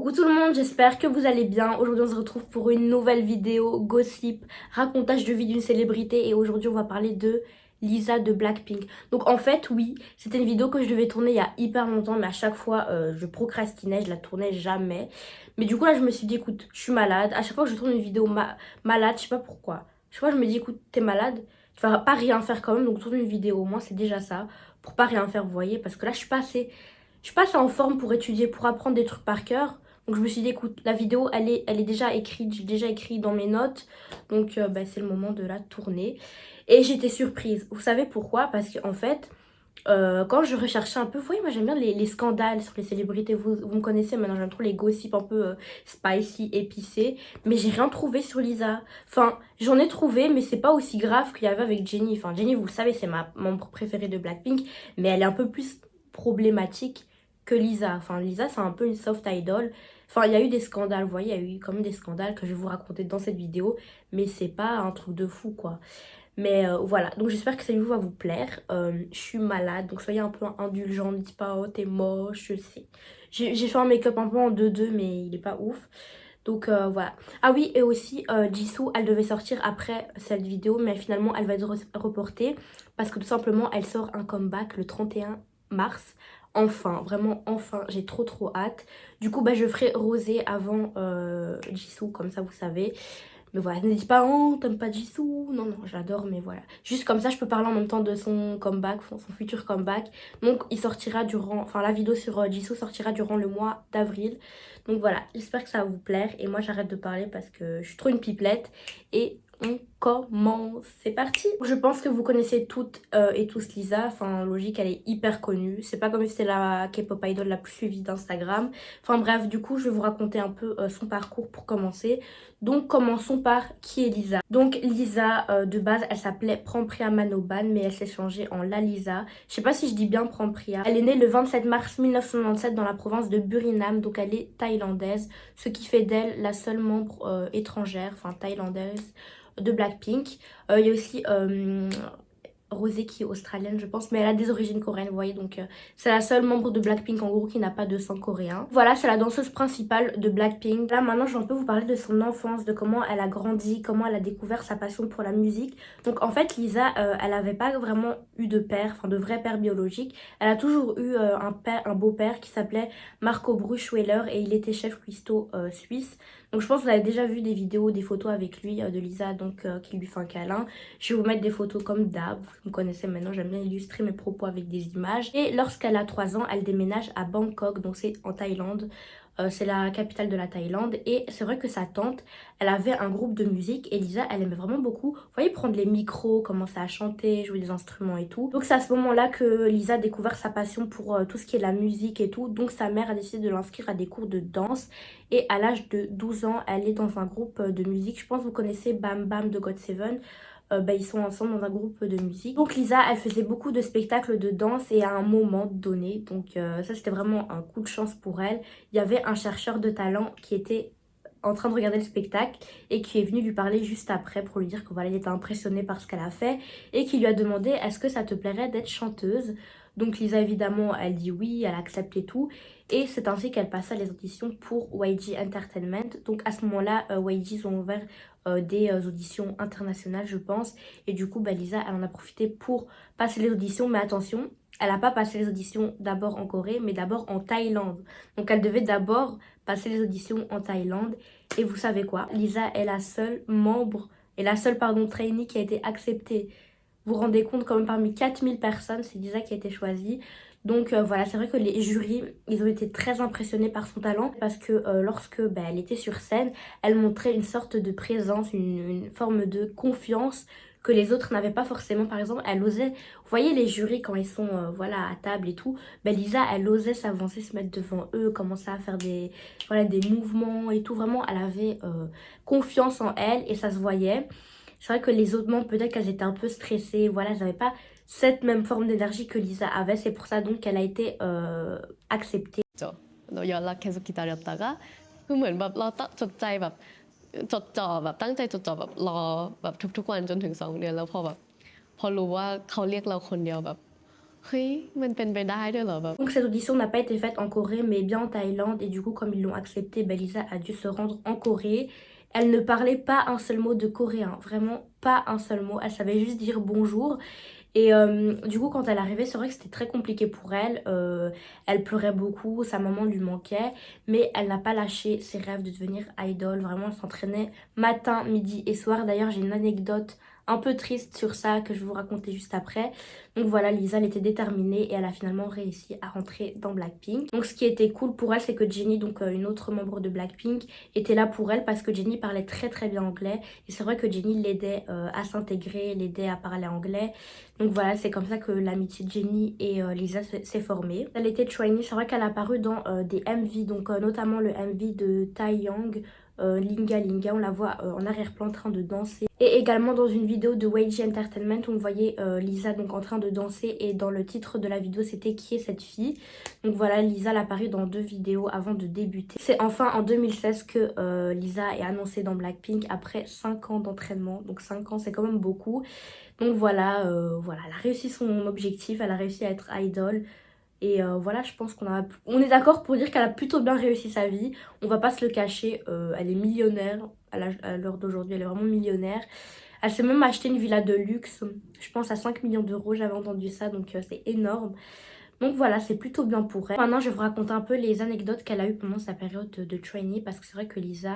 Coucou tout le monde, j'espère que vous allez bien. Aujourd'hui on se retrouve pour une nouvelle vidéo gossip, racontage de vie d'une célébrité et aujourd'hui on va parler de Lisa de Blackpink. Donc en fait oui, c'était une vidéo que je devais tourner il y a hyper longtemps mais à chaque fois je procrastinais, je la tournais jamais. Mais du coup là je me suis dit écoute, je suis malade. À chaque fois que je tourne une vidéo malade, je sais pas pourquoi. Chaque fois je me dis écoute, t'es malade, tu vas pas rien faire quand même donc tourne une vidéo au moins c'est déjà ça. Pour pas rien faire vous voyez parce que là je suis pas assez en forme pour étudier, pour apprendre des trucs par cœur. Donc je me suis dit, écoute, la vidéo, elle est déjà écrite, j'ai déjà écrit dans mes notes. Donc bah, c'est le moment de la tourner. Et j'étais surprise. Vous savez pourquoi? Parce qu'en fait, quand je recherchais un peu, vous voyez, moi j'aime bien les scandales sur les célébrités. Vous me connaissez maintenant, j'aime trop les gossips un peu spicy, épicés. Mais j'ai rien trouvé sur Lisa. Enfin, j'en ai trouvé, mais c'est pas aussi grave qu'il y avait avec Jennie. Enfin, Jennie, vous le savez, c'est ma membre préférée de Blackpink. Mais elle est un peu plus problématique que Lisa. Enfin, Lisa, c'est un peu une soft idol. Enfin, il y a eu des scandales, vous voyez, il y a eu quand même des scandales que je vais vous raconter dans cette vidéo. Mais c'est pas un truc de fou, quoi. Mais voilà, donc j'espère que cette vidéo va vous plaire. Je suis malade, donc soyez un peu indulgents, ne dites pas oh t'es moche, je sais. J'ai fait un make-up un peu en 2-2, mais il est pas ouf. Donc voilà. Ah oui, et aussi Jisoo, elle devait sortir après cette vidéo, mais finalement elle va être reportée. Parce que tout simplement, elle sort un comeback le 31 mars. Enfin, vraiment enfin, j'ai trop hâte. Du coup, bah, je ferai Rosé avant Jisoo, comme ça vous savez. Mais voilà, ne dites pas, oh, t'aimes pas Jisoo. Non, non, j'adore, mais voilà. Juste comme ça, je peux parler en même temps de son comeback, son futur comeback. Donc, il sortira durant, enfin, la vidéo sur Jisoo sortira durant le mois d'avril. Donc voilà, j'espère que ça va vous plaire. Et moi, j'arrête de parler parce que je suis trop une pipelette. Et on commence. C'est parti. Je pense que vous connaissez toutes et tous Lisa. Enfin, logique, elle est hyper connue. C'est pas comme si c'était la K-pop idol la plus suivie d'Instagram. Enfin bref, du coup, je vais vous raconter un peu son parcours pour commencer. Donc commençons par qui est Lisa. Donc Lisa, de base, elle s'appelait Prampriya Manoban, mais elle s'est changée en La Lisa. Je sais pas si je dis bien Prampriya. Elle est née le 27 mars 1997 dans la province de Burinam, donc elle est thaïlandaise, ce qui fait d'elle la seule membre étrangère, enfin thaïlandaise, de Blackpink. Il y a aussi Rosé qui est australienne je pense, mais elle a des origines coréennes, vous voyez, donc c'est la seule membre de Blackpink en gros qui n'a pas de sang coréen. Voilà, c'est la danseuse principale de Blackpink. Là maintenant je vais un peu vous parler de son enfance, de comment elle a grandi, comment elle a découvert sa passion pour la musique. Donc en fait Lisa, elle avait pas vraiment eu de père, enfin de vrai père biologique. Elle a toujours eu un beau-père qui s'appelait Marco Bruchweiler et il était chef cuistot suisse. Donc je pense que vous avez déjà vu des vidéos, des photos avec lui, de Lisa, donc qui lui fait un câlin. Je vais vous mettre des photos comme d'hab, vous me connaissez maintenant, j'aime bien illustrer mes propos avec des images. Et lorsqu'elle a 3 ans, elle déménage à Bangkok, donc c'est en Thaïlande. C'est la capitale de la Thaïlande et c'est vrai que sa tante, elle avait un groupe de musique et Lisa, elle aimait vraiment beaucoup, vous voyez, prendre les micros, commencer à chanter, jouer des instruments et tout. Donc c'est à ce moment-là que Lisa a découvert sa passion pour tout ce qui est la musique et tout. Donc sa mère a décidé de l'inscrire à des cours de danse et à l'âge de 12 ans, elle est dans un groupe de musique. Je pense que vous connaissez Bam Bam de GOT7. Bah, ils sont ensemble dans un groupe de musique. Donc Lisa, elle faisait beaucoup de spectacles de danse et à un moment donné, donc ça c'était vraiment un coup de chance pour elle, il y avait un chercheur de talent qui était en train de regarder le spectacle et qui est venu lui parler juste après pour lui dire que voilà, il était impressionné par ce qu'elle a fait et qui lui a demandé est-ce que ça te plairait d'être chanteuse. Donc Lisa évidemment elle dit oui, elle accepte et tout et c'est ainsi qu'elle passa les auditions pour YG Entertainment. Donc à ce moment-là YG ils ont ouvert des auditions internationales je pense et du coup bah, Lisa elle en a profité pour passer les auditions mais attention elle n'a pas passé les auditions d'abord en Corée mais d'abord en Thaïlande. Donc elle devait d'abord passer les auditions en Thaïlande et vous savez quoi, Lisa est la seule membre et la seule pardon trainee qui a été acceptée. Vous vous rendez compte quand même parmi 4000 personnes, c'est Lisa qui a été choisie. Donc voilà, c'est vrai que les jurys, ils ont été très impressionnés par son talent parce que lorsque bah, elle était sur scène, elle montrait une sorte de présence, une forme de confiance que les autres n'avaient pas forcément. Par exemple, elle osait, vous voyez les jurys quand ils sont voilà, à table et tout, bah, Lisa, elle osait s'avancer, se mettre devant eux, commencer à faire des, voilà, des mouvements et tout. Vraiment, elle avait confiance en elle et ça se voyait. C'est vrai que les autres membres, peut-être qu'elles étaient un peu stressées, voilà, elles n'avaient pas cette même forme d'énergie que Lisa avait. C'est pour ça donc qu'elle a été acceptée. 너 연락 계속 기다렸다가 그เหมือนแบบเราตั้งจดจ่อแบบตั้งใจจดจ่อแบบรอแบบทุกๆวันจนถึง2 เดือนแล้วพอรู้ว่าเขาเรียกเราคนเดียวแบบ เฮ้ยมันเป็นไปได้ด้วยเหรอแบบ Donc cette audition n'a pas été faite en Corée mais bien en Thaïlande et du coup comme ils l'ont accepté, ben, Lisa a dû se rendre en Corée. Elle ne parlait pas un seul mot de coréen, vraiment pas un seul mot, elle savait juste dire bonjour. Et du coup, quand elle arrivait, c'est vrai que c'était très compliqué pour elle. Elle pleurait beaucoup, sa maman lui manquait, mais elle n'a pas lâché ses rêves de devenir idol. Vraiment, elle s'entraînait matin, midi et soir. D'ailleurs, j'ai une anecdote un peu triste sur ça que je vais vous raconter juste après. Donc voilà, Lisa, elle était déterminée et elle a finalement réussi à rentrer dans Blackpink. Donc ce qui était cool pour elle, c'est que Jennie, donc une autre membre de Blackpink, était là pour elle parce que Jennie parlait très très bien anglais. Et c'est vrai que Jennie l'aidait à s'intégrer, l'aidait à parler anglais. Donc voilà, c'est comme ça que l'amitié de Jennie et Lisa s'est formée. Elle était trainee, c'est vrai qu'elle a apparu dans des MV, donc notamment le MV de Taeyang, Linga Linga, on la voit en arrière-plan en train de danser. Et également dans une vidéo de YG Entertainment, on voyait Lisa donc en train de danser et dans le titre de la vidéo c'était Qui est cette fille. Donc voilà, Lisa l'a apparu dans 2 vidéos avant de débuter. C'est enfin en 2016 que Lisa est annoncée dans Blackpink après 5 ans d'entraînement. Donc 5 ans c'est quand même beaucoup. Donc voilà, voilà, elle a réussi son objectif, elle a réussi à être idol. Et voilà, je pense on est d'accord pour dire qu'elle a plutôt bien réussi sa vie. On va pas se le cacher, elle est millionnaire à l'heure d'aujourd'hui, elle est vraiment millionnaire. Elle s'est même acheté une villa de luxe, je pense à 5 millions d'euros, j'avais entendu ça, donc c'est énorme. Donc voilà, c'est plutôt bien pour elle. Maintenant, je vais vous raconter un peu les anecdotes qu'elle a eues pendant sa période de trainee, parce que c'est vrai que Lisa,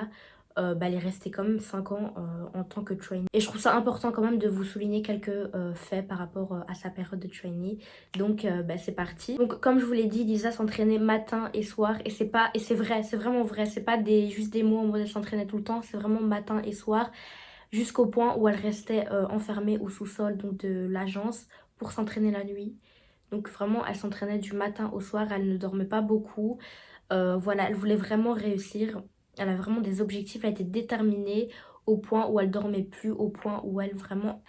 bah, elle est restée quand même 5 ans en tant que trainee. Et je trouve ça important quand même de vous souligner quelques faits par rapport à sa période de trainee. Donc bah, c'est parti. Donc comme je vous l'ai dit, Lisa s'entraînait matin et soir. Et c'est vrai, c'est vraiment vrai. C'est pas juste des mots en mode elle s'entraînait tout le temps. C'est vraiment matin et soir. Jusqu'au point où elle restait enfermée au sous-sol donc de l'agence pour s'entraîner la nuit. Donc vraiment, elle s'entraînait du matin au soir, elle ne dormait pas beaucoup. Voilà, elle voulait vraiment réussir. Elle a vraiment des objectifs, elle était déterminée au point où elle dormait plus, au point où elle vraiment...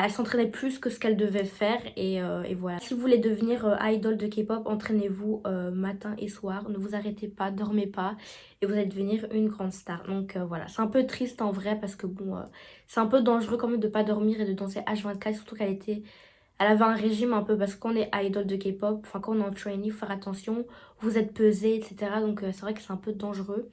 elle s'entraînait plus que ce qu'elle devait faire et voilà. Si vous voulez devenir idol de K-pop, entraînez-vous matin et soir. Ne vous arrêtez pas, dormez pas et vous allez devenir une grande star. Donc voilà, c'est un peu triste en vrai parce que bon, c'est un peu dangereux quand même de pas dormir et de danser H24, surtout elle avait un régime un peu parce qu'on est idol de K-pop, enfin quand on est en trainee, il faut faire attention, vous êtes pesé, etc. Donc c'est vrai que c'est un peu dangereux.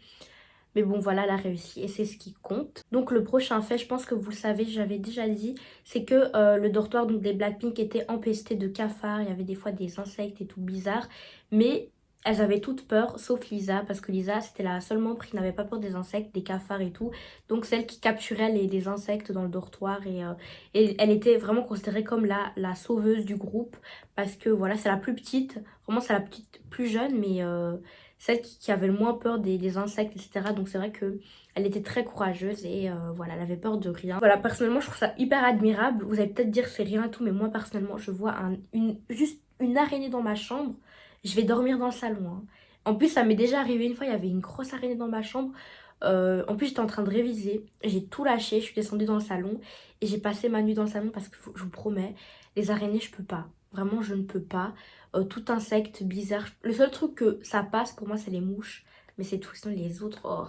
Mais bon voilà, elle a réussi et c'est ce qui compte. Donc le prochain fait, je pense que vous le savez, j'avais déjà dit, c'est que le dortoir donc, des Blackpink était empesté de cafards, il y avait des fois des insectes et tout bizarre. Mais elles avaient toutes peur, sauf Lisa, parce que Lisa c'était la seule membre qui n'avait pas peur des insectes, des cafards et tout. Donc celle qui capturait les insectes dans le dortoir et elle était vraiment considérée comme la sauveuse du groupe. Parce que voilà, c'est la plus petite, vraiment c'est la petite plus jeune, mais celle qui avait le moins peur des insectes, etc. Donc c'est vrai que elle était très courageuse et voilà, elle avait peur de rien. Voilà, personnellement, je trouve ça hyper admirable. Vous allez peut-être dire c'est rien et tout, mais moi personnellement, je vois juste une araignée dans ma chambre, je vais dormir dans le salon. Hein. En plus, ça m'est déjà arrivé une fois, il y avait une grosse araignée dans ma chambre. En plus, j'étais en train de réviser, j'ai tout lâché, je suis descendue dans le salon et j'ai passé ma nuit dans le salon parce que je vous promets, les araignées, je peux pas. Vraiment, je ne peux pas. Tout insecte bizarre. Le seul truc que ça passe pour moi, c'est les mouches. Mais c'est tout, sinon les autres, oh,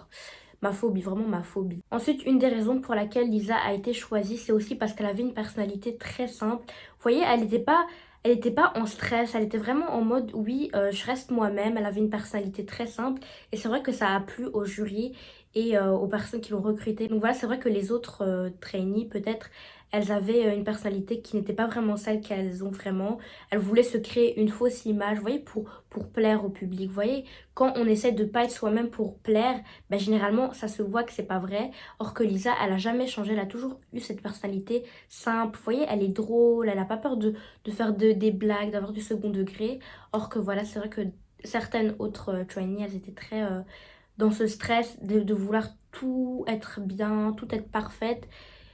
ma phobie, vraiment ma phobie. Ensuite, une des raisons pour laquelle Lisa a été choisie, c'est aussi parce qu'elle avait une personnalité très simple. Vous voyez, elle était pas en stress, elle était vraiment en mode oui, je reste moi-même. Elle avait une personnalité très simple et c'est vrai que ça a plu au jury et aux personnes qui l'ont recrutée. Donc voilà, c'est vrai que les autres trainees, peut-être, elles avaient une personnalité qui n'était pas vraiment celle qu'elles ont vraiment. Elles voulaient se créer une fausse image, vous voyez, pour plaire au public. Vous voyez, quand on essaie de pas être soi-même pour plaire, ben, généralement, ça se voit que c'est pas vrai. Or que Lisa, elle a jamais changé, elle a toujours eu cette personnalité simple. Vous voyez, elle est drôle, elle a pas peur de faire des blagues, d'avoir du second degré. Or que voilà, c'est vrai que certaines autres trainees, elles étaient très dans ce stress de vouloir tout être bien, tout être parfaite.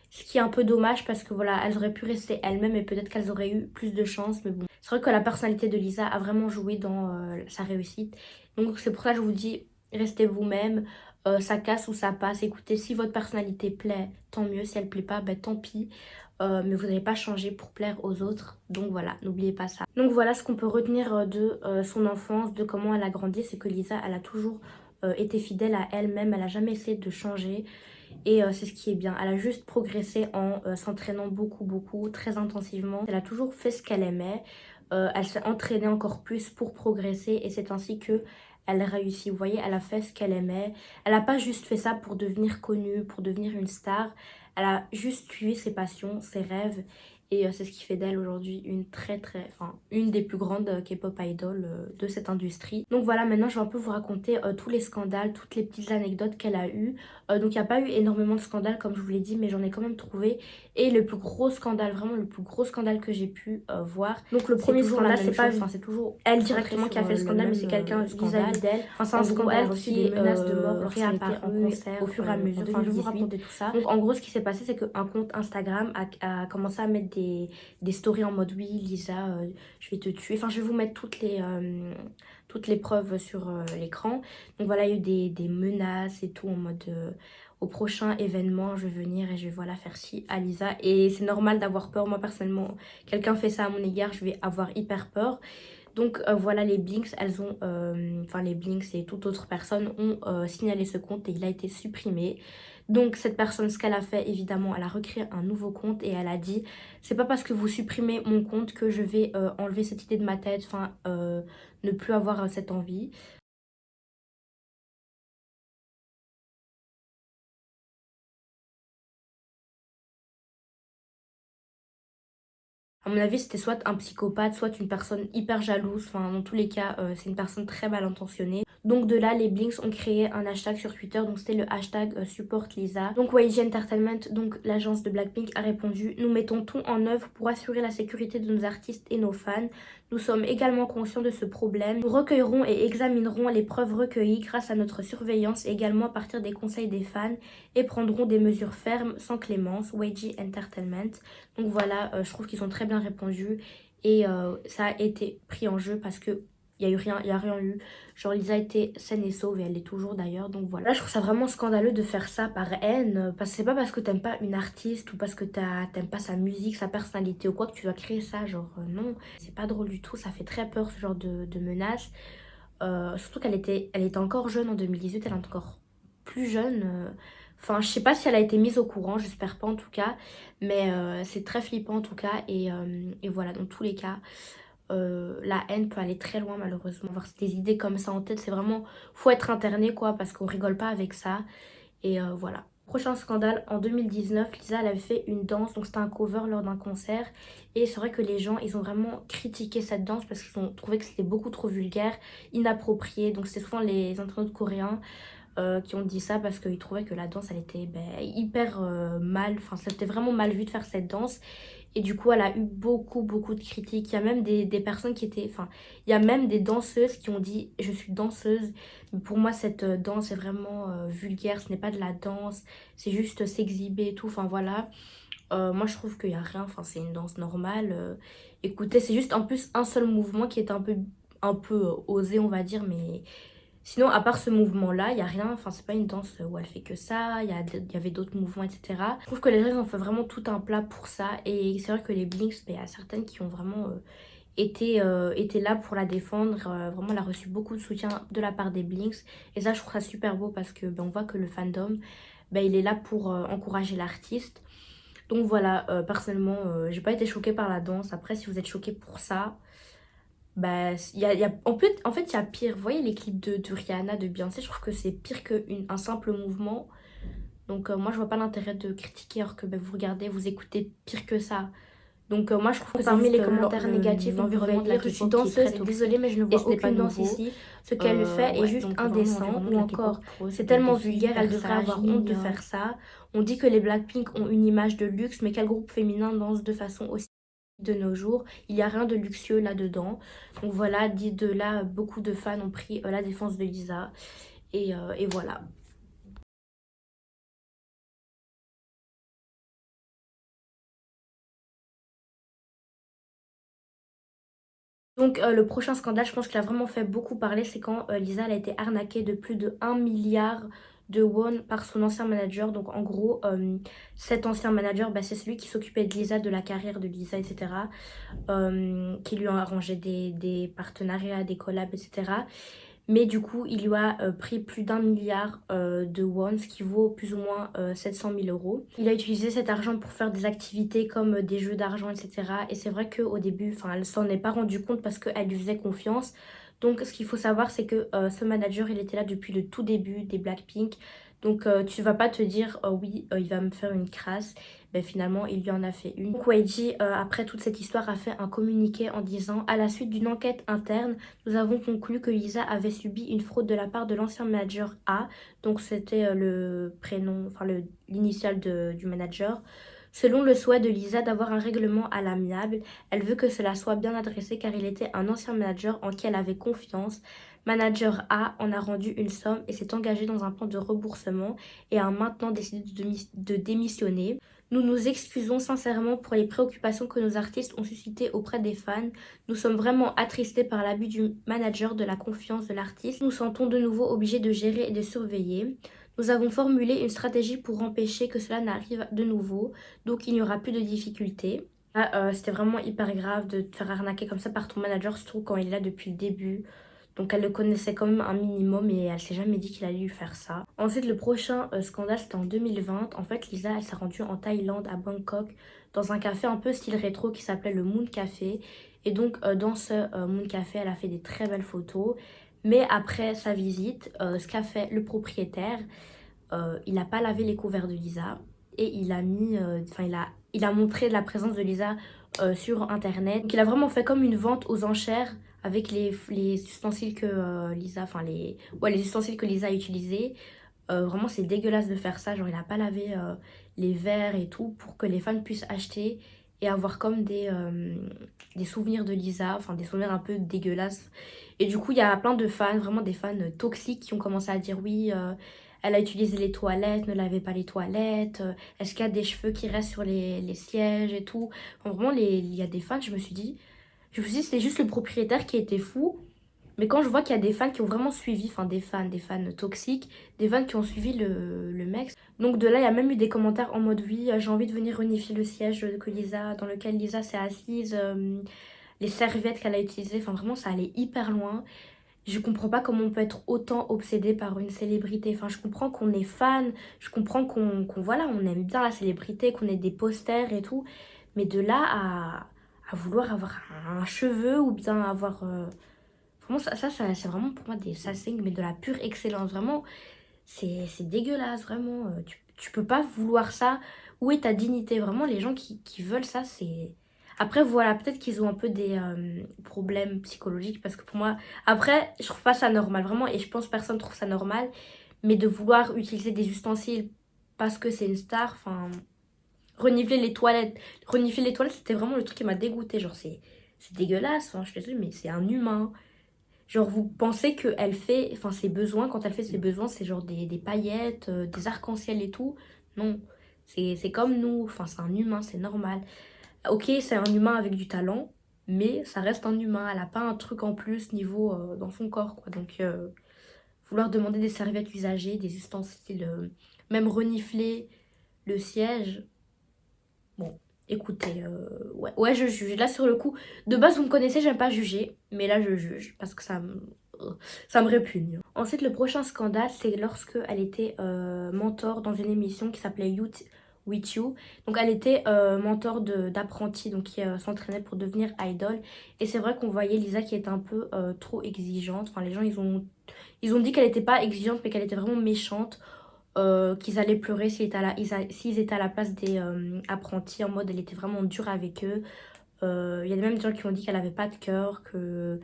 Ce qui est un peu dommage parce que voilà, elles auraient pu rester elles-mêmes et peut-être qu'elles auraient eu plus de chance. Mais bon, c'est vrai que la personnalité de Lisa a vraiment joué dans sa réussite. Donc c'est pour ça que je vous dis, restez vous-même. Ça casse ou ça passe. Écoutez, si votre personnalité plaît, tant mieux. Si elle plaît pas, ben tant pis. Mais vous n'allez pas changer pour plaire aux autres. Donc voilà, n'oubliez pas ça. Donc voilà ce qu'on peut retenir de son enfance, de comment elle a grandi. C'est que Lisa, elle a toujours été fidèle à elle-même. Elle a jamais essayé de changer. Et c'est ce qui est bien. Elle a juste progressé en s'entraînant beaucoup, très intensivement. Elle a toujours fait ce qu'elle aimait. elle s'est entraînée encore plus pour progresser et c'est ainsi que elle réussit. Vous voyez, elle a fait ce qu'elle aimait. Elle n'a pas juste fait ça pour devenir connue, pour devenir une star. Elle a juste suivi ses passions, ses rêves. Et c'est ce qui fait d'elle aujourd'hui une des plus grandes K-pop idols de cette industrie. Donc voilà, maintenant je vais un peu vous raconter tous les scandales, toutes les petites anecdotes qu'elle a eues. Donc il n'y a pas eu énormément de scandales comme je vous l'ai dit, mais j'en ai quand même trouvé. Et le plus gros scandale, vraiment le plus gros scandale que j'ai pu voir. Donc le premier scandale, c'est pas, c'est toujours elle directement qui a fait le scandale, mais c'est quelqu'un vis-à-vis d'elle. Enfin, c'est un scandale qui est des menaces de mort réapparu en concert au fur et à mesure. Enfin, je vais vous raconter tout ça. Donc en gros, ce qui s'est passé, c'est qu'un compte Instagram a commencé à mettre des stories en mode oui, Lisa, je vais te tuer. Enfin, je vais vous mettre toutes les preuves sur l'écran. Donc voilà, il y a eu des menaces et tout en mode au prochain événement, je vais venir et je vais voilà faire ci à Lisa. Et c'est normal d'avoir peur. Moi, personnellement, quelqu'un fait ça à mon égard, je vais avoir hyper peur. Donc voilà, les Blinks, les Blinks et toute autre personne ont signalé ce compte et il a été supprimé. Donc cette personne, ce qu'elle a fait, évidemment, elle a recréé un nouveau compte et elle a dit c'est pas parce que vous supprimez mon compte que je vais enlever cette idée de ma tête, ne plus avoir cette envie. À mon avis, c'était soit un psychopathe, soit une personne hyper jalouse. Enfin, dans tous les cas, c'est une personne très mal intentionnée. Donc de là, les Blinks ont créé un hashtag sur Twitter. Donc c'était le hashtag support Lisa. Donc YG Entertainment, donc l'agence de Blackpink, a répondu: nous mettons tout en œuvre pour assurer la sécurité de nos artistes et nos fans. Nous sommes également conscients de ce problème. Nous recueillerons et examinerons les preuves recueillies grâce à notre surveillance et également à partir des conseils des fans et prendrons des mesures fermes sans clémence. YG Entertainment. Donc voilà, je trouve qu'ils ont très bien répondu et ça a été pris en jeu parce que il y a rien eu. Genre Lisa était saine et sauve et elle l'est toujours d'ailleurs. Donc voilà. Là je trouve ça vraiment scandaleux de faire ça par haine. Parce que c'est pas parce que t'aimes pas une artiste ou parce que t'aimes pas sa musique, sa personnalité ou quoi que tu vas créer ça. Genre non, c'est pas drôle du tout. Ça fait très peur ce genre de menaces. Surtout elle était encore jeune en 2018, elle est encore plus jeune. Enfin, je sais pas si elle a été mise au courant, j'espère pas en tout cas. Mais c'est très flippant en tout cas. Et voilà, dans tous les cas, la haine peut aller très loin malheureusement. Avoir des idées comme ça en tête, c'est vraiment... Faut être interné quoi, parce qu'on rigole pas avec ça. Et voilà. Prochain scandale, en 2019, Lisa elle avait fait une danse, donc c'était un cover lors d'un concert. Et c'est vrai que les gens, ils ont vraiment critiqué cette danse parce qu'ils ont trouvé que c'était beaucoup trop vulgaire, inapproprié. Donc c'est souvent les internautes coréens qui ont dit ça parce qu'ils trouvaient que la danse, elle était hyper mal. Enfin, c'était vraiment mal vu de faire cette danse. Et du coup, elle a eu beaucoup de critiques. Il y a même des personnes qui étaient... Enfin, il y a même des danseuses qui ont dit: je suis danseuse. Mais pour moi, cette danse est vraiment vulgaire. Ce n'est pas de la danse. C'est juste s'exhiber et tout. Enfin, voilà. Moi, je trouve qu'il n'y a rien. Enfin, c'est une danse normale. Écoutez, c'est juste en plus un seul mouvement qui est un peu osé, on va dire. Mais sinon, à part ce mouvement-là, il n'y a rien. Enfin, c'est pas une danse où elle fait que ça. Il y avait d'autres mouvements, etc. Je trouve que les gens ont fait vraiment tout un plat pour ça. Et c'est vrai que les Blinks, il y a certaines qui ont vraiment été là pour la défendre. Vraiment, elle a reçu beaucoup de soutien de la part des Blinks. Et ça, je trouve ça super beau parce que on voit que le fandom, il est là pour encourager l'artiste. Donc voilà, personnellement, j'ai pas été choquée par la danse. Après, si vous êtes choquée pour ça, en fait, il y a pire. Vous voyez les clips de Rihanna, de Beyoncé, je trouve que c'est pire qu'un simple mouvement. Donc moi, je vois pas l'intérêt de critiquer alors que vous regardez, vous écoutez pire que ça. Donc moi, je trouve que parmi les commentaires négatifs, l'environnement de la K-pop, je suis danseuse et désolée, mais je ne vois aucune danse ici. Ce qu'elle fait est juste indécent. Ou encore, c'est tellement vulgaire, elle devrait avoir honte de faire ça. On dit que les Blackpink ont une image de luxe, mais quel groupe féminin danse de façon aussi de nos jours? Il n'y a rien de luxueux là-dedans. Donc voilà, dit de là, beaucoup de fans ont pris la défense de Lisa. Et voilà. Donc le prochain scandale, je pense qu'il a vraiment fait beaucoup parler, c'est quand Lisa elle a été arnaquée de plus de 1 milliard de won par son ancien manager. Donc en gros, cet ancien manager, c'est celui qui s'occupait de Lisa, de la carrière de Lisa, etc. Qui lui a arrangé des partenariats, des collabs, etc. Mais du coup, il lui a pris plus d'1 milliard de won, ce qui vaut plus ou moins 700 000 euros. Il a utilisé cet argent pour faire des activités comme des jeux d'argent, etc. Et c'est vrai qu'au début, elle s'en est pas rendu compte parce qu'elle lui faisait confiance. Donc, ce qu'il faut savoir, c'est que ce manager, il était là depuis le tout début des Blackpink. Donc, tu vas pas te dire, oui, il va me faire une crasse. Ben, finalement, il lui en a fait une. Donc, YG, après toute cette histoire, a fait un communiqué en disant: à la suite d'une enquête interne, nous avons conclu que Lisa avait subi une fraude de la part de l'ancien manager A. Donc, c'était le prénom, l'initiale du manager. Selon le souhait de Lisa d'avoir un règlement à l'amiable, elle veut que cela soit bien adressé car il était un ancien manager en qui elle avait confiance. Manager A en a rendu une somme et s'est engagé dans un plan de remboursement et a maintenant décidé de démissionner. Nous nous excusons sincèrement pour les préoccupations que nos artistes ont suscitées auprès des fans. Nous sommes vraiment attristés par l'abus du manager de la confiance de l'artiste. Nous sentons de nouveau obligés de gérer et de surveiller. Nous avons formulé une stratégie pour empêcher que cela n'arrive de nouveau, donc il n'y aura plus de difficultés. C'était vraiment hyper grave de te faire arnaquer comme ça par ton manager, surtout quand il est là depuis le début. Donc elle le connaissait quand même un minimum et elle s'est jamais dit qu'il allait lui faire ça. Ensuite, le prochain scandale, c'était en 2020. En fait, Lisa, elle s'est rendue en Thaïlande, à Bangkok, dans un café un peu style rétro qui s'appelait le Moon Café. Et donc, dans ce Moon Café, elle a fait des très belles photos. Mais après sa visite, ce qu'a fait le propriétaire, il n'a pas lavé les couverts de Lisa. Et il a mis, il a montré la présence de Lisa sur internet. Donc il a vraiment fait comme une vente aux enchères avec les ustensiles que Lisa, les ustensiles que Lisa a utilisés. Vraiment c'est dégueulasse de faire ça, genre il a pas lavé les verres et tout pour que les fans puissent acheter et avoir comme des souvenirs de Lisa, enfin des souvenirs un peu dégueulasses. Et du coup il y a plein de fans, vraiment des fans toxiques qui ont commencé à dire oui, elle a utilisé les toilettes, ne lavait pas les toilettes, est-ce qu'il y a des cheveux qui restent sur les sièges et tout. Enfin, vraiment il y a des fans, je me suis dit c'était juste le propriétaire qui était fou. Mais quand je vois qu'il y a des fans qui ont vraiment suivi, enfin des fans toxiques, des fans qui ont suivi le mec. Donc de là, il y a même eu des commentaires en mode oui, j'ai envie de venir unifier le siège dans lequel Lisa s'est assise, les serviettes qu'elle a utilisées, enfin vraiment ça allait hyper loin. Je comprends pas comment on peut être autant obsédé par une célébrité. Enfin, je comprends qu'on est fan, je comprends voilà, on aime bien la célébrité, qu'on ait des posters et tout. Mais de là à vouloir avoir un cheveu ou bien avoir... Vraiment, c'est vraiment pour moi des sassing, mais de la pure excellence. Vraiment, c'est dégueulasse, vraiment. Tu peux pas vouloir ça. Où est ta dignité? Vraiment, les gens qui veulent ça, c'est... Après, voilà, peut-être qu'ils ont un peu des problèmes psychologiques, parce que pour moi... Après, je trouve pas ça normal, vraiment, et je pense que personne trouve ça normal. Mais de vouloir utiliser des ustensiles parce que c'est une star, enfin... Renifler les toilettes. Renifler les toilettes, c'était vraiment le truc qui m'a dégoûté. Genre, c'est dégueulasse, enfin, je suis désolée, mais c'est un humain. Genre, vous pensez qu'elle fait, enfin, ses besoins, quand elle fait ses besoins, c'est genre des paillettes, des arcs-en-ciel et tout. Non, c'est comme nous, enfin, c'est un humain, c'est normal. Ok, c'est un humain avec du talent, mais ça reste un humain. Elle a pas un truc en plus niveau dans son corps, quoi. Donc, vouloir demander des serviettes usagées, des ustensiles, même renifler le siège, bon. Écoutez, ouais, je juge. Là, sur le coup, de base, vous me connaissez, j'aime pas juger. Mais là, je juge parce que ça me répugne. Ensuite, le prochain scandale, c'est lorsque elle était mentor dans une émission qui s'appelait Youth With You. Donc, elle était mentor d'apprenti, donc qui s'entraînait pour devenir idol. Et c'est vrai qu'on voyait Lisa qui était un peu trop exigeante. Enfin, les gens, ils ont dit qu'elle était pas exigeante, mais qu'elle était vraiment méchante. Qu'ils allaient pleurer s'ils étaient à la place des apprentis, en mode elle était vraiment dure avec eux. Il y a même des gens qui ont dit qu'elle avait pas de cœur, qu'elle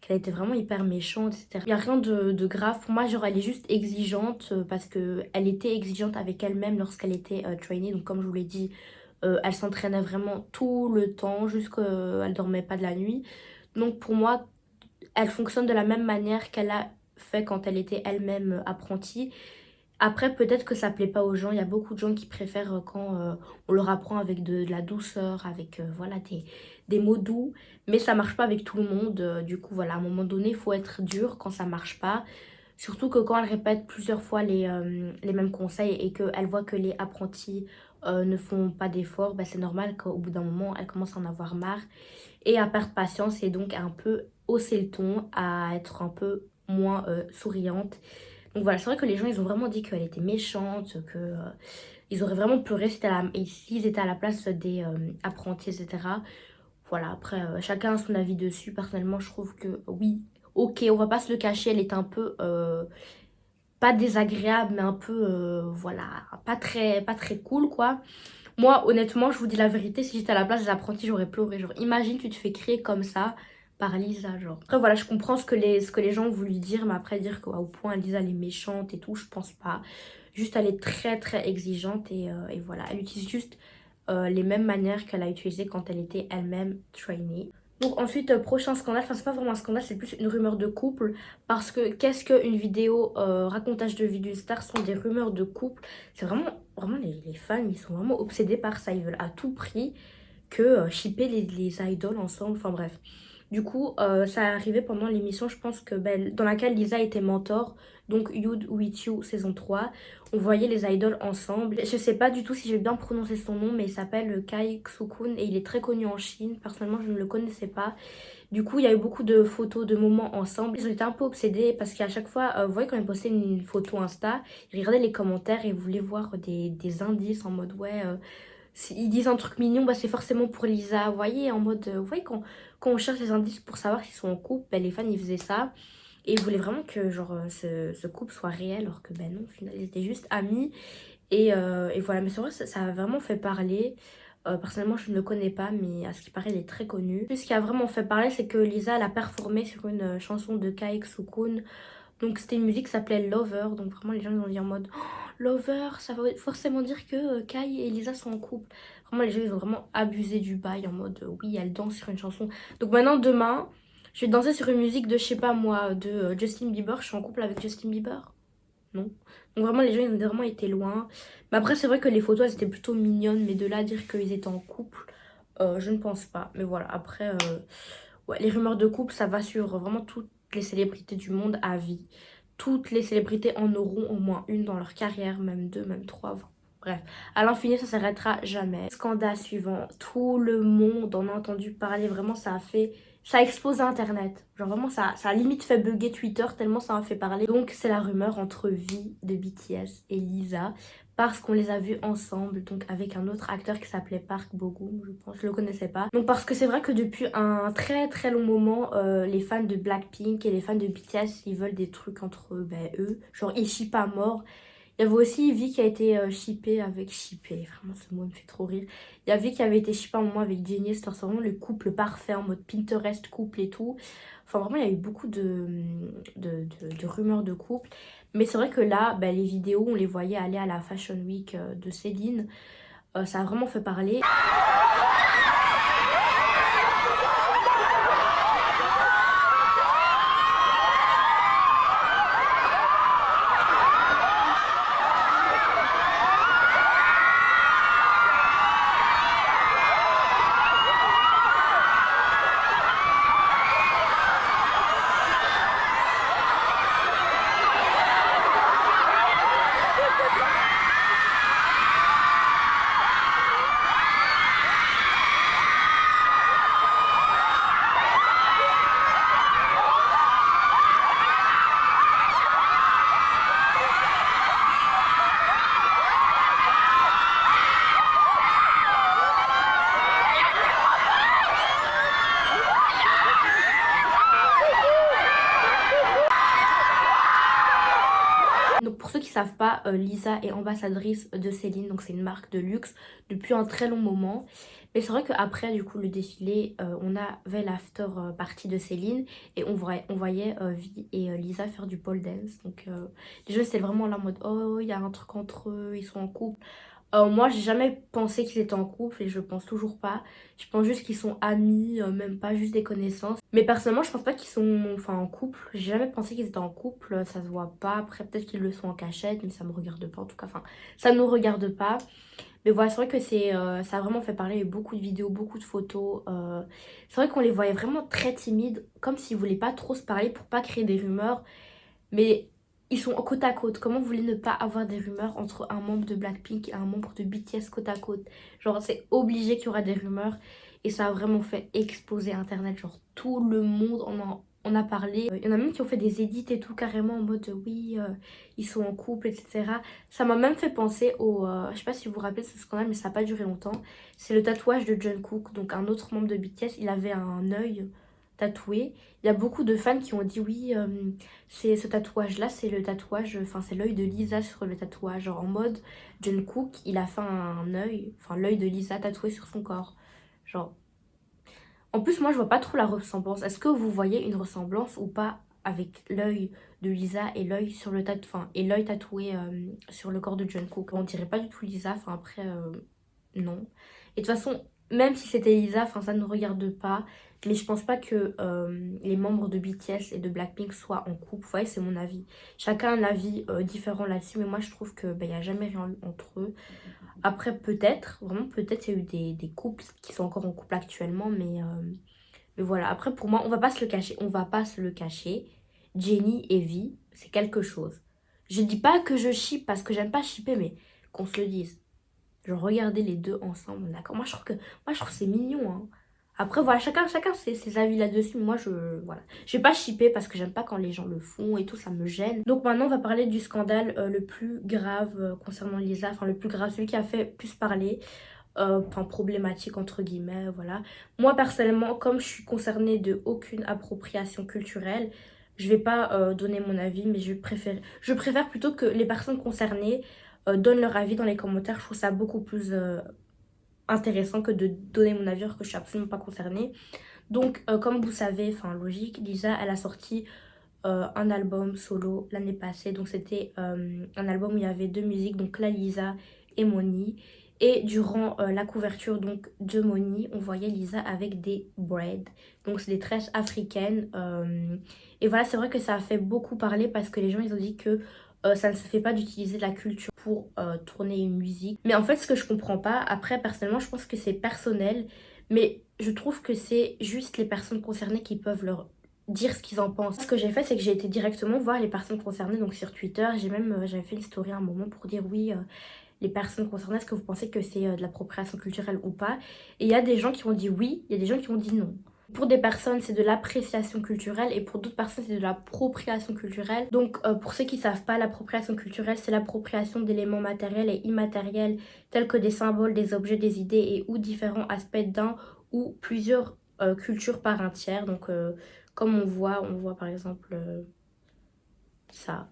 était vraiment hyper méchante, etc. Il n'y a rien de grave. Pour moi, genre, elle est juste exigeante parce qu'elle était exigeante avec elle-même lorsqu'elle était trainee. Donc, comme je vous l'ai dit, elle s'entraînait vraiment tout le temps, jusqu'elle dormait pas de la nuit. Donc, pour moi, elle fonctionne de la même manière qu'elle a fait quand elle était elle-même apprentie. Après, peut-être que ça plaît pas aux gens. Il y a beaucoup de gens qui préfèrent quand on leur apprend avec de la douceur, avec voilà, des mots doux. Mais ça marche pas avec tout le monde. Du coup, voilà, à un moment donné, il faut être dur quand ça marche pas. Surtout que quand elle répète plusieurs fois les mêmes conseils et qu'elle voit que les apprentis ne font pas d'efforts, bah, c'est normal qu'au bout d'un moment, elle commence à en avoir marre et à perdre patience et donc à un peu hausser le ton, à être un peu moins souriante. Donc voilà, c'est vrai que les gens ils ont vraiment dit qu'elle était méchante, que ils auraient vraiment pleuré s'ils étaient à la place des apprentis, etc. Voilà, après chacun a son avis dessus. Personnellement, je trouve que oui, ok, on va pas se le cacher, elle est un peu pas désagréable, mais un peu voilà, pas très cool quoi. Moi, honnêtement, je vous dis la vérité, si j'étais à la place des apprentis, j'aurais pleuré. Genre, imagine, tu te fais crier comme ça par Lisa, genre. Après, voilà, je comprends ce que les gens ont voulu dire, mais après, dire qu'au point Lisa, elle est méchante et tout, je pense pas. Juste, elle est très, très exigeante et voilà. Elle utilise juste les mêmes manières qu'elle a utilisées quand elle était elle-même trainee. Donc ensuite, prochain scandale, enfin c'est pas vraiment un scandale, c'est plus une rumeur de couple. Parce que qu'est-ce qu'une vidéo racontage de vie d'une star sont des rumeurs de couple. C'est vraiment les fans, ils sont vraiment obsédés par ça. Ils veulent à tout prix que shipper les idoles ensemble, enfin bref. Du coup, ça est arrivé pendant l'émission, je pense que dans laquelle Lisa était mentor, donc You'd With You saison 3. On voyait les idoles ensemble. Je sais pas du tout si j'ai bien prononcé son nom, mais il s'appelle Kai Xukun et il est très connu en Chine. Personnellement, je ne le connaissais pas. Du coup, il y a eu beaucoup de photos, de moments ensemble. Ils ont été un peu obsédés parce qu'à chaque fois, vous voyez, quand ils postaient une photo Insta, ils regardaient les commentaires et ils voulaient voir des indices en mode ouais. S'ils disent un truc mignon, bah c'est forcément pour Lisa. Vous voyez, en mode. Vous voyez, quand on cherche des indices pour savoir s'ils sont en couple, bah, les fans ils faisaient ça. Et ils voulaient vraiment que genre ce couple soit réel, alors que ben non, au final, ils étaient juste amis. Et voilà, mais c'est vrai, ça a vraiment fait parler. Personnellement, je ne le connais pas, mais à ce qui paraît, il est très connu. Ce qui a vraiment fait parler, c'est que Lisa, elle a performé sur une chanson de Kai Sukun. Donc c'était une musique qui s'appelait Lover. Donc vraiment, les gens ils ont dit en mode oh, Lover, ça va forcément dire que Kai et Lisa sont en couple. Vraiment, les gens ils ont vraiment abusé du bail en mode oui, elle danse sur une chanson. Donc maintenant, demain, je vais danser sur une musique de, je sais pas moi, de Justin Bieber. Je suis en couple avec Justin Bieber. Non. Donc vraiment, les gens, ils ont vraiment été loin. Mais après, c'est vrai que les photos, elles étaient plutôt mignonnes. Mais de là à dire qu'ils étaient en couple, je ne pense pas. Mais voilà, après, ouais, les rumeurs de couple, ça va sur vraiment toutes les célébrités du monde à vie. Toutes les célébrités en auront au moins une dans leur carrière, même deux, même trois. Bref, à l'infini, ça s'arrêtera jamais. Scandale suivant, tout le monde en a entendu parler. Vraiment, ça a explosé Internet. Genre vraiment, ça a limite fait bugger Twitter tellement ça a fait parler. Donc c'est la rumeur entre V de BTS et Lisa. Parce qu'on les a vus ensemble, donc avec un autre acteur qui s'appelait Park Bo-gum, je pense, je le connaissais pas. Donc parce que c'est vrai que depuis un très très long moment, les fans de Blackpink et les fans de BTS, ils veulent des trucs entre eux. Genre ils shippent à mort. Il y avait aussi Vi qui a été shippée avec... Shippée, vraiment ce mot me fait trop rire. Il y a Vi qui avait été shippée un moment avec Jennie, c'est vraiment le couple parfait en mode Pinterest couple et tout. Enfin vraiment il y a eu beaucoup de rumeurs de couple. Mais c'est vrai que là, bah, les vidéos, on les voyait aller à la Fashion Week de Céline. Ça a vraiment fait parler. Donc pour ceux qui ne savent pas, Lisa est ambassadrice de Céline, donc c'est une marque de luxe depuis un très long moment. Mais c'est vrai qu'après du coup le défilé, on avait l'after party de Céline et on voyait Vi et Lisa faire du pole dance. Donc les gens c'était vraiment là en mode oh il y a un truc entre eux, ils sont en couple. Moi j'ai jamais pensé qu'ils étaient en couple et je pense toujours pas. Je pense juste qu'ils sont amis, même pas juste des connaissances. Mais personnellement je pense pas qu'ils sont enfin, en couple. J'ai jamais pensé qu'ils étaient en couple, ça se voit pas. Après peut-être qu'ils le sont en cachette mais ça me regarde pas en tout cas. Enfin ça ne nous regarde pas. Mais voilà c'est vrai que ça a vraiment fait parler. Il y a eu beaucoup de vidéos, beaucoup de photos. C'est vrai qu'on les voyait vraiment très timides, comme s'ils voulaient pas trop se parler pour pas créer des rumeurs. Mais ils sont côte à côte. Comment vous voulez ne pas avoir des rumeurs entre un membre de Blackpink et un membre de BTS côte à côte? Genre, c'est obligé qu'il y aura des rumeurs. Et ça a vraiment fait exploser Internet. Genre, tout le monde en a On a parlé, il y en a même qui ont fait des edits et tout carrément en mode oui, ils sont en couple, etc. Ça m'a même fait penser au, je sais pas si vous vous rappelez de ce scandale, mais ça n'a pas duré longtemps. C'est le tatouage de Jungkook, donc un autre membre de BTS, il avait un œil tatoué. Il y a beaucoup de fans qui ont dit oui, c'est ce tatouage-là, c'est le tatouage, enfin c'est l'œil de Lisa sur le tatouage, genre en mode Jungkook, il a fait un œil, enfin l'œil de Lisa tatoué sur son corps. Genre, en plus, moi, je vois pas trop la ressemblance. Est-ce que vous voyez une ressemblance ou pas avec l'œil de Lisa et l'œil sur le enfin, et l'œil tatoué sur le corps de Jungkook? On dirait pas du tout Lisa. Enfin, après, non. Et de toute façon, même si c'était Lisa, enfin, ça ne nous regarde pas. Mais je pense pas que les membres de BTS et de Blackpink soient en couple. Vous voyez, c'est mon avis. Chacun a un avis différent là-dessus, mais moi, je trouve que y a jamais rien eu entre eux. Après, peut-être, vraiment, peut-être il y a eu des couples qui sont encore en couple actuellement, mais voilà. Après, pour moi, on va pas se le cacher. On va pas se le cacher. Jennie et Vi, c'est quelque chose. Je dis pas que je ship parce que j'aime pas shipper, mais qu'on se le dise. Je regardais les deux ensemble, d'accord. Moi, je trouve que c'est mignon, hein. Après, voilà, chacun ses avis là-dessus. Moi, voilà. Je vais pas shipper parce que j'aime pas quand les gens le font et tout, ça me gêne. Donc maintenant, on va parler du scandale le plus grave concernant Lisa. Enfin, le plus grave, celui qui a fait plus parler. Enfin, problématique entre guillemets, voilà. Moi, personnellement, comme je suis concernée de aucune appropriation culturelle, je vais pas donner mon avis, mais je préfère plutôt que les personnes concernées donnent leur avis dans les commentaires. Je trouve ça beaucoup plus intéressant que de donner mon avis alors que je suis absolument pas concernée. Donc, comme vous savez, enfin logique, Lisa, elle a sorti un album solo l'année passée. Donc, c'était un album où il y avait deux musiques, donc La Lisa et Moni. Et durant la couverture donc de Moni, on voyait Lisa avec des braids. Donc, c'est des tresses africaines. Et voilà, c'est vrai que ça a fait beaucoup parler parce que les gens, ils ont dit que ça ne se fait pas d'utiliser de la culture pour tourner une musique. Mais en fait, ce que je comprends pas, après, personnellement, je pense que c'est personnel. Mais je trouve que c'est juste les personnes concernées qui peuvent leur dire ce qu'ils en pensent. Ce que j'ai fait, c'est que j'ai été directement voir les personnes concernées, donc sur Twitter. J'ai même, j'avais fait une story à un moment pour dire oui, les personnes concernées, est-ce que vous pensez que c'est de l'appropriation culturelle ou pas? Et il y a des gens qui ont dit oui, il y a des gens qui ont dit non. Pour des personnes, c'est de l'appréciation culturelle et pour d'autres personnes, c'est de l'appropriation culturelle. Donc, pour ceux qui ne savent pas, l'appropriation culturelle, c'est l'appropriation d'éléments matériels et immatériels tels que des symboles, des objets, des idées et ou différents aspects d'un ou plusieurs cultures par un tiers. Donc, comme on voit par exemple ça.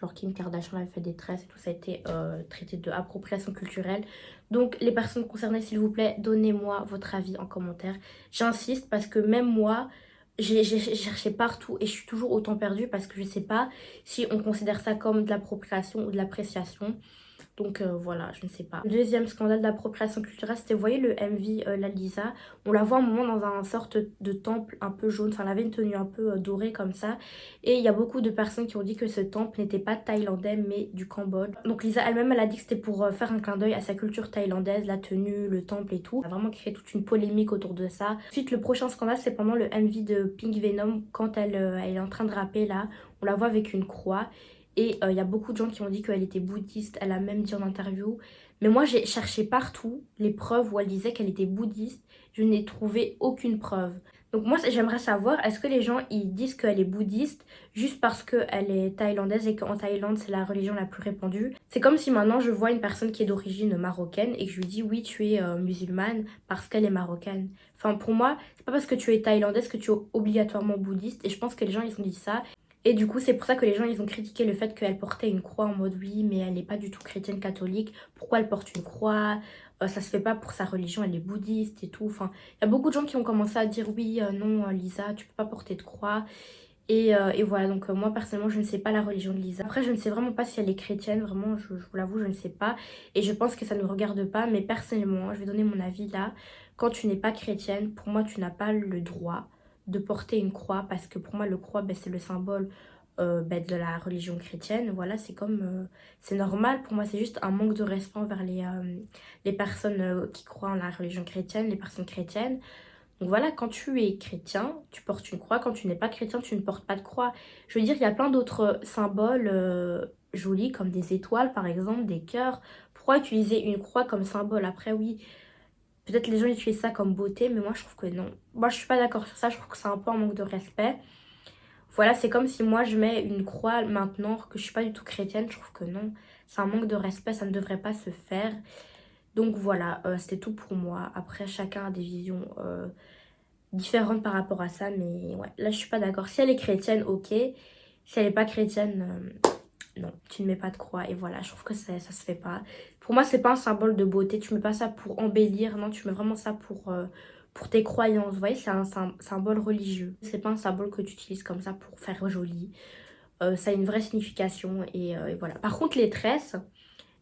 Genre Kim Kardashian avait fait des tresses et tout, ça a été traité de appropriation culturelle. Donc les personnes concernées, s'il vous plaît, donnez-moi votre avis en commentaire. J'insiste parce que même moi, j'ai cherché partout et je suis toujours autant perdue parce que je sais pas si on considère ça comme de l'appropriation ou de l'appréciation. Donc voilà, je ne sais pas. Le deuxième scandale d'appropriation culturelle, c'était, vous voyez le MV La Lisa. On la voit un moment dans un sorte de temple un peu jaune. Enfin, elle avait une tenue un peu dorée comme ça. Et il y a beaucoup de personnes qui ont dit que ce temple n'était pas thaïlandais, mais du Cambodge. Donc Lisa elle-même, elle a dit que c'était pour faire un clin d'œil à sa culture thaïlandaise, la tenue, le temple et tout. Elle a vraiment créé toute une polémique autour de ça. Ensuite, le prochain scandale, c'est pendant le MV de Pink Venom, quand elle est en train de rapper là. On la voit avec une croix. Et il y a beaucoup de gens qui ont dit qu'elle était bouddhiste. Elle a même dit en interview. Mais moi, j'ai cherché partout les preuves où elle disait qu'elle était bouddhiste. Je n'ai trouvé aucune preuve. Donc moi, j'aimerais savoir, est-ce que les gens, ils disent qu'elle est bouddhiste juste parce qu'elle est thaïlandaise et qu'en Thaïlande, c'est la religion la plus répandue? C'est comme si maintenant, je vois une personne qui est d'origine marocaine et que je lui dis, oui, tu es musulmane parce qu'elle est marocaine. Enfin, pour moi, c'est pas parce que tu es thaïlandaise que tu es obligatoirement bouddhiste. Et je pense que les gens, ils ont dit ça. Et du coup, c'est pour ça que les gens, ils ont critiqué le fait qu'elle portait une croix en mode oui, mais elle n'est pas du tout chrétienne catholique. Pourquoi elle porte une croix? Ça se fait pas pour sa religion, elle est bouddhiste et tout. Enfin, il y a beaucoup de gens qui ont commencé à dire oui, non, Lisa, tu peux pas porter de croix. Et voilà, donc moi personnellement, je ne sais pas la religion de Lisa. Après, je ne sais vraiment pas si elle est chrétienne, vraiment, je vous l'avoue, je ne sais pas. Et je pense que ça ne me regarde pas, mais personnellement, je vais donner mon avis là. Quand tu n'es pas chrétienne, pour moi, tu n'as pas le droit de porter une croix parce que pour moi, le croix, c'est le symbole de la religion chrétienne. Voilà, c'est comme c'est normal pour moi, c'est juste un manque de respect envers les personnes qui croient en la religion chrétienne, les personnes chrétiennes. Donc voilà, quand tu es chrétien, tu portes une croix. Quand tu n'es pas chrétien, tu ne portes pas de croix. Je veux dire, il y a plein d'autres symboles jolis, comme des étoiles par exemple, des cœurs. Pourquoi utiliser une croix comme symbole? Après, oui, peut-être les gens utilisent ça comme beauté, mais moi je trouve que non. Moi je suis pas d'accord sur ça, je trouve que c'est un peu un manque de respect. Voilà, c'est comme si moi je mets une croix maintenant que je suis pas du tout chrétienne. Je trouve que non, c'est un manque de respect, ça ne devrait pas se faire. Donc voilà, c'était tout pour moi. Après, chacun a des visions différentes par rapport à ça, mais ouais, là je suis pas d'accord. Si elle est chrétienne, ok. Si elle est pas chrétienne, non, tu ne mets pas de croix. Et voilà, je trouve que ça se fait pas. Pour moi, c'est pas un symbole de beauté. Tu mets pas ça pour embellir. Non, tu mets vraiment ça pour tes croyances. Vous voyez, c'est un symbole religieux. C'est pas un symbole que tu utilises comme ça pour faire joli. Ça a une vraie signification. Et voilà. Par contre, les tresses,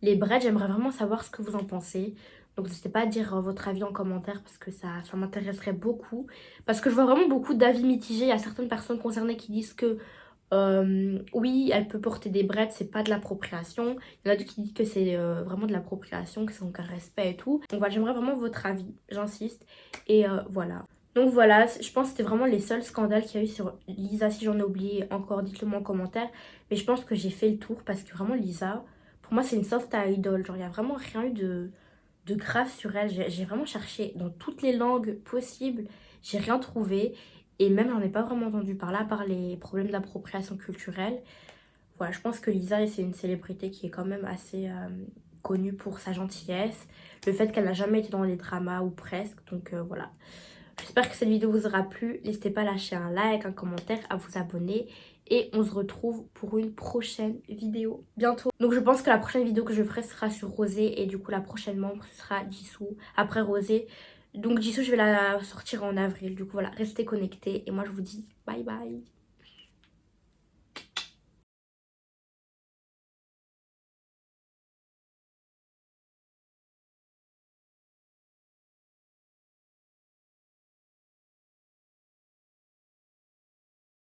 les braids, j'aimerais vraiment savoir ce que vous en pensez. Donc n'hésitez pas à dire votre avis en commentaire parce que ça m'intéresserait beaucoup. Parce que je vois vraiment beaucoup d'avis mitigés. Il y a certaines personnes concernées qui disent que oui, elle peut porter des brettes, c'est pas de l'appropriation. Il y en a d'autres qui disent que c'est vraiment de l'appropriation, que c'est donc un respect et tout. Donc voilà, j'aimerais vraiment votre avis, j'insiste. Et voilà. Donc voilà, je pense que c'était vraiment les seuls scandales qu'il y a eu sur Lisa. Si j'en ai oublié encore, dites-le moi en commentaire. Mais je pense que j'ai fait le tour parce que vraiment Lisa, pour moi c'est une soft idol. Genre il n'y a vraiment rien eu de grave sur elle. J'ai vraiment cherché dans toutes les langues possibles, j'ai rien trouvé. Et même, j'en ai pas vraiment entendu parler, à part les problèmes d'appropriation culturelle. Voilà, je pense que Lisa, c'est une célébrité qui est quand même assez connue pour sa gentillesse. Le fait qu'elle n'a jamais été dans les dramas ou presque. Donc voilà. J'espère que cette vidéo vous aura plu. N'hésitez pas à lâcher un like, un commentaire, à vous abonner. Et on se retrouve pour une prochaine vidéo bientôt. Donc je pense que la prochaine vidéo que je ferai sera sur Rosé. Et du coup la prochaine membre ce sera Jisoo. Après Rosé. Donc Jisoo je vais la sortir en avril. Du coup voilà, restez connectés. Et moi je vous dis bye bye.